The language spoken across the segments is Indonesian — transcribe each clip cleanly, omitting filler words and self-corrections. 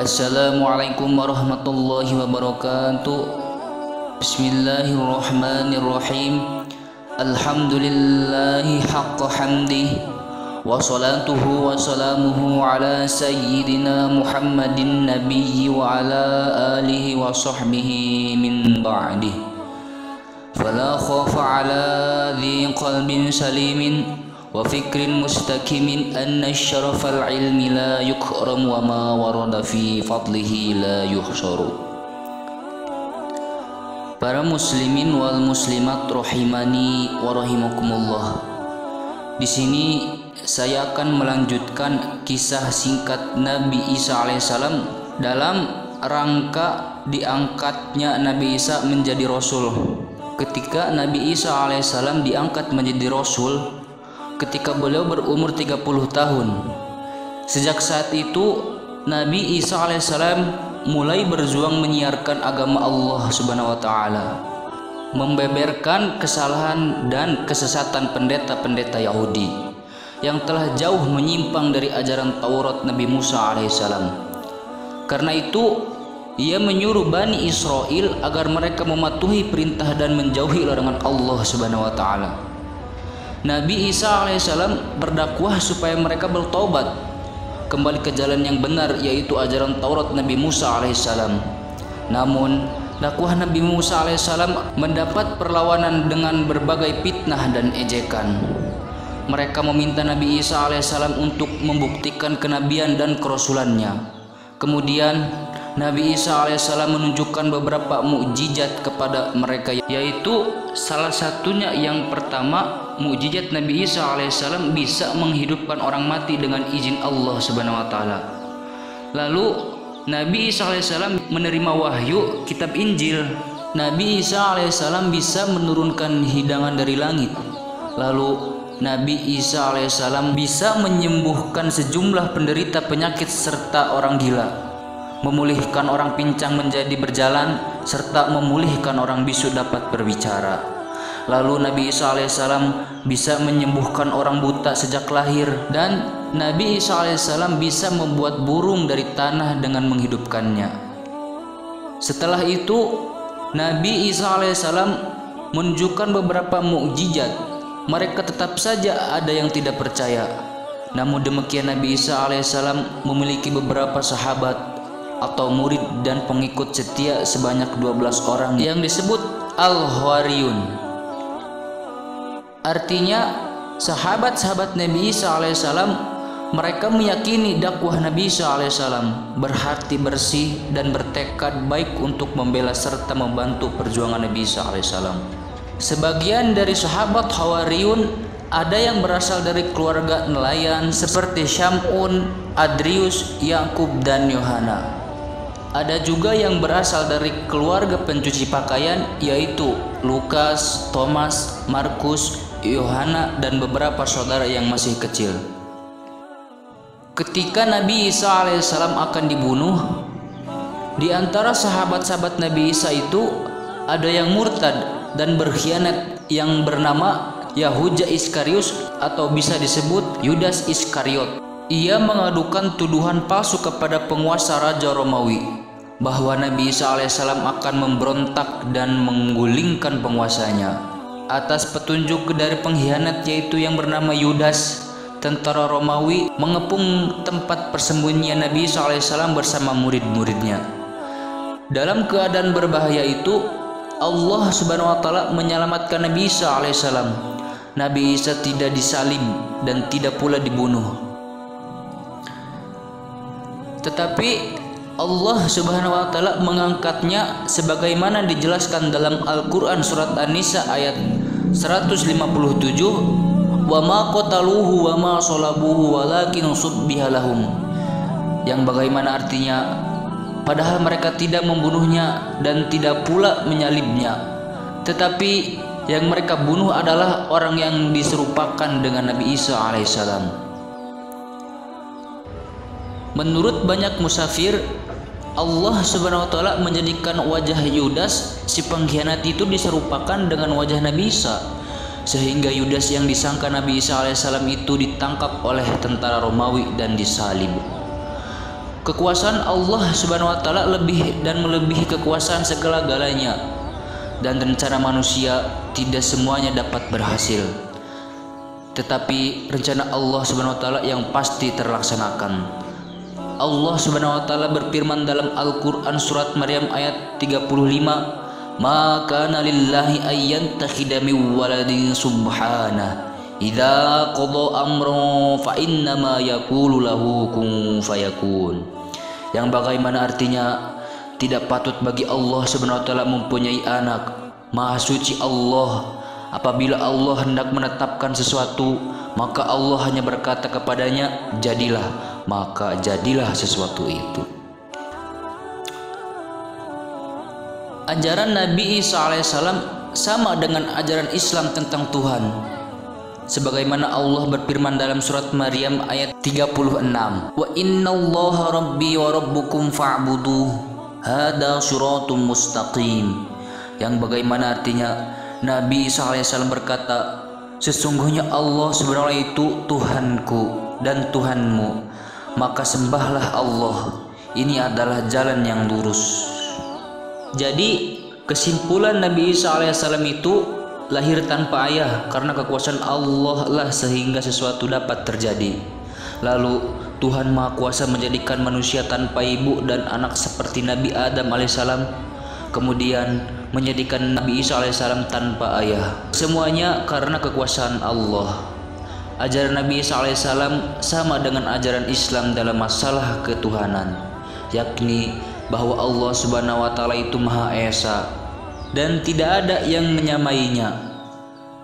Assalamualaikum warahmatullahi wabarakatuh. Bismillahirrahmanirrahim. Alhamdulillahi haqqa hamdih, wa salatuhu wa salamuhu ala sayyidina Muhammadin nabiyyi wa ala alihi wa sahbihi min ba'dih. Fala khafa ala dhi qalbin salimin wa fikrin mustaqimin anna syarafal ilmi la yukram wa ma warada fi fadlihi la yuhsaru. Para muslimin wal muslimat rahimani wa rahimakumullah. Di sini saya akan melanjutkan kisah singkat Nabi Isa alaihissalam dalam rangka diangkatnya Nabi Isa menjadi rasul. Ketika Nabi Isa alaihissalam diangkat menjadi rasul, ketika beliau berumur 30 tahun. Sejak saat itu Nabi Isa alaihissalam mulai berjuang menyiarkan agama Allah subhanahu wa ta'ala, membeberkan kesalahan dan kesesatan pendeta-pendeta Yahudi yang telah jauh menyimpang dari ajaran Taurat Nabi Musa alaihissalam. Karena itu ia menyuruh Bani Israel agar mereka mematuhi perintah dan menjauhi larangan Allah subhanahu wa ta'ala. Nabi Isa alaihissalam berdakwah supaya mereka bertobat kembali ke jalan yang benar, yaitu ajaran Taurat Nabi Musa alaihissalam. Namun dakwah Nabi Musa alaihissalam mendapat perlawanan dengan berbagai fitnah dan ejekan. Mereka meminta Nabi Isa alaihissalam untuk membuktikan kenabian dan kerasulannya. Kemudian Nabi Isa alaihissalam menunjukkan beberapa mukjizat kepada mereka, yaitu salah satunya yang pertama, mukjizat Nabi Isa alaihissalam bisa menghidupkan orang mati dengan izin Allah subhanahu wa ta'ala. Lalu Nabi Isa alaihissalam menerima wahyu kitab Injil. Nabi Isa alaihissalam bisa menurunkan hidangan dari langit. Lalu Nabi Isa alaihissalam bisa menyembuhkan sejumlah penderita penyakit serta orang gila, memulihkan orang pincang menjadi berjalan, serta memulihkan orang bisu dapat berbicara. Lalu Nabi Isa alaihissalam bisa menyembuhkan orang buta sejak lahir, dan Nabi Isa alaihissalam bisa membuat burung dari tanah dengan menghidupkannya. Setelah itu Nabi Isa alaihissalam menunjukkan beberapa mukjizat. Mereka tetap saja ada yang tidak percaya. Namun demikian Nabi Isa alaihissalam memiliki beberapa sahabat atau murid dan pengikut setia sebanyak 12 orang yang disebut Al-Hawariyun. Artinya sahabat-sahabat Nabi Isa alaihissalam, mereka meyakini dakwah Nabi Isa alaihissalam, berhati bersih dan bertekad baik untuk membela serta membantu perjuangan Nabi Isa alaihissalam. Sebagian dari sahabat Hawariyun ada yang berasal dari keluarga nelayan seperti Syamun, Adrius, Yakub, dan Yohana. Ada juga yang berasal dari keluarga pencuci pakaian, yaitu Lukas, Thomas, Markus, Yohana, dan beberapa saudara yang masih kecil. Ketika Nabi Isa alaihissalam akan dibunuh, di antara sahabat-sahabat Nabi Isa itu ada yang murtad dan berkhianat yang bernama Yahuda Iskariot, atau bisa disebut Yudas Iskariot. Ia mengadukan tuduhan palsu kepada penguasa Raja Romawi bahwa Nabi Isa alaihissalam akan memberontak dan menggulingkan penguasanya. Atas petunjuk dari pengkhianat yaitu yang bernama Yudas, tentara Romawi mengepung tempat persembunyian Nabi Isa alaihissalam bersama murid-muridnya. Dalam keadaan berbahaya itu, Allah subhanahu wa ta'ala menyelamatkan Nabi Isa alaihissalam. Nabi Isa tidak disalib dan tidak pula dibunuh. Tetapi Allah subhanahu wa ta'ala mengangkatnya sebagaimana dijelaskan dalam Al-Quran surat An-Nisa ayat 157, wa ma qataluhu wa ma salabuhu walakin subbiha lahum, yang bagaimana artinya, padahal mereka tidak membunuhnya dan tidak pula menyalibnya, tetapi yang mereka bunuh adalah orang yang diserupakan dengan Nabi Isa alaihissalam. Menurut banyak musafir, Allah subhanahu wa ta'ala menjadikan wajah Yudas si pengkhianat itu diserupakan dengan wajah Nabi Isa, sehingga Yudas yang disangka Nabi Isa alaihissalam itu ditangkap oleh tentara Romawi dan disalib. Kekuasaan Allah Subhanahu wa taala lebih dan melebihi kekuasaan segala-galanya, dan rencana manusia tidak semuanya dapat berhasil. Tetapi rencana Allah Subhanahu wa taala yang pasti terlaksanakan. Allah Subhanahu wa taala berfirman dalam Al-Qur'an surat Maryam ayat 35, "Ma kana lillahi ayyantakhidha min waladin subhanahu. Idza qada amran fa innama yaqulu lahu kun fayakun." Yang bagaimana artinya, tidak patut bagi Allah Subhanahu wa taala mempunyai anak. Maha suci Allah. Apabila Allah hendak menetapkan sesuatu, maka Allah hanya berkata kepadanya, jadilah, maka jadilah sesuatu itu. Ajaran Nabi Isa alaihissalam sama dengan ajaran Islam tentang Tuhan. Sebagaimana Allah berfirman dalam surat Maryam ayat 36, "Wa innallaha rabbi wa rabbukum fa'buduh, hada syiratum mustaqim." Yang bagaimana artinya, Nabi Isa alaihissalam berkata, sesungguhnya Allah sebenarnya itu Tuhanku dan Tuhanmu, maka sembahlah Allah. Ini adalah jalan yang lurus. Jadi kesimpulan Nabi Isa alaihissalam itu lahir tanpa ayah karena kekuasaan Allah lah sehingga sesuatu dapat terjadi. Lalu Tuhan Maha Kuasa menjadikan manusia tanpa ibu dan anak seperti Nabi Adam alaihissalam, kemudian menjadikan Nabi Isa alaihissalam tanpa ayah. Semuanya karena kekuasaan Allah. Ajaran Nabi Isa alaihissalam sama dengan ajaran Islam dalam masalah ketuhanan, yakni bahwa Allah Subhanahu wa taala itu Maha Esa dan tidak ada yang menyamainya.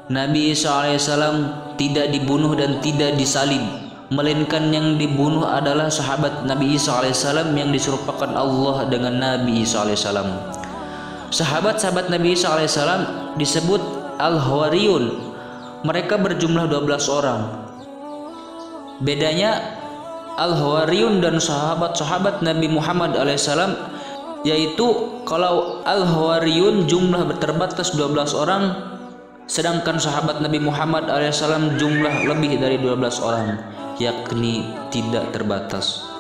Nabi Isa alaihissalam tidak dibunuh dan tidak disalib, melainkan yang dibunuh adalah sahabat Nabi Isa alaihissalam yang diserupakan Allah dengan Nabi Isa alaihissalam. Sahabat-sahabat Nabi Isa alaihissalam disebut Al-Hawariyun. Mereka berjumlah 12 orang. Bedanya Al-Hawariyun dan sahabat-sahabat Nabi Muhammad alaihissalam, yaitu kalau Al-Hawariyun jumlah terbatas 12 orang, sedangkan sahabat Nabi Muhammad alaihissalam jumlah lebih dari 12 orang, yakni tidak terbatas.